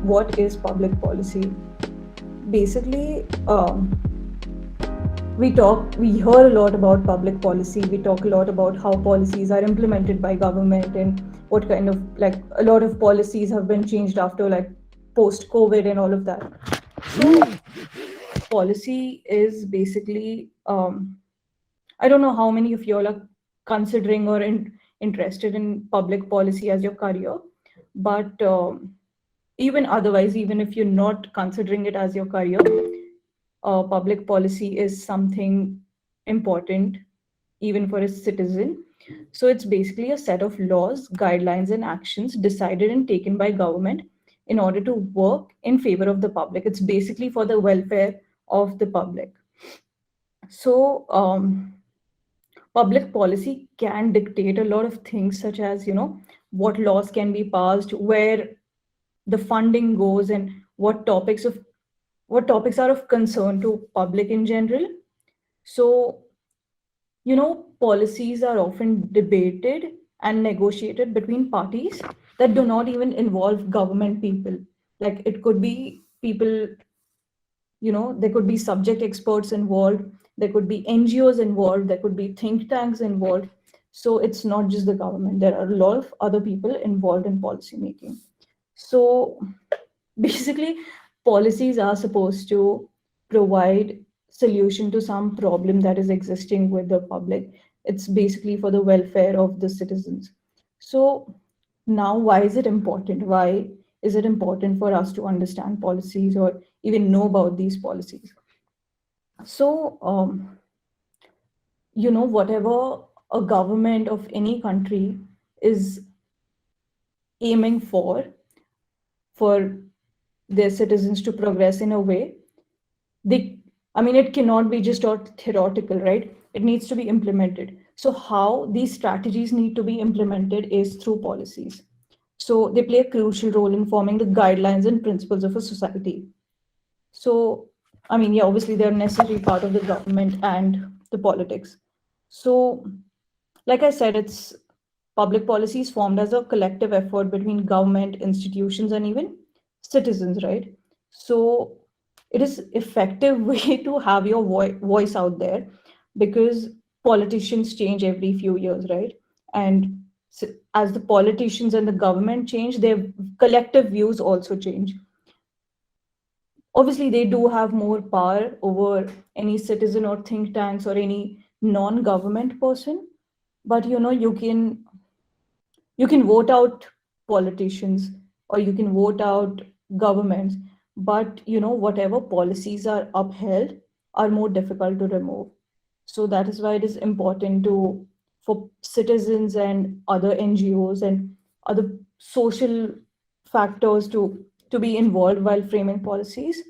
what is public policy? Basically, we hear a lot about public policy. We talk a lot about how policies are implemented by government and what kind of, like, a lot of policies have been changed after, like, post COVID and all of that. So policy is basically, I don't know how many of you all are considering or interested in public policy as your career, but even otherwise, even if you're not considering it as your career, public policy is something important even for a citizen. So it's basically a set of laws, guidelines, and actions decided and taken by government in order to work in favor of the public. It's basically for the welfare of the public. So public policy can dictate a lot of things, such as, what laws can be passed, where the funding goes, and what topics are of concern to public in general. So, policies are often debated and negotiated between parties that do not even involve government people. Like, it could be people, there could be subject experts involved, there could be NGOs involved, there could be think tanks involved. So it's not just the government, there are a lot of other people involved in policy making. So basically, policies are supposed to provide solution to some problem that is existing with the public. It's basically for the welfare of the citizens. So now, why is it important? Why is it important for us to understand policies or even know about these policies? So, whatever a government of any country is aiming for their citizens to progress in a way, it cannot be just theoretical, right? It needs to be implemented. So how these strategies need to be implemented is through policies. So they play a crucial role in forming the guidelines and principles of a society. So, obviously they're a necessary part of the government and the politics. So, like I said, it's public policy is formed as a collective effort between government, institutions, and even citizens, right? So it is effective way to have your voice out there, because politicians change every few years, right? And as the politicians and the government change, their collective views also change. Obviously, they do have more power over any citizen or think tanks or any non-government person, but you can vote out politicians or you can vote out governments, but whatever policies are upheld are more difficult to remove. So that is why it is important for citizens and other NGOs and other social factors to be involved while framing policies.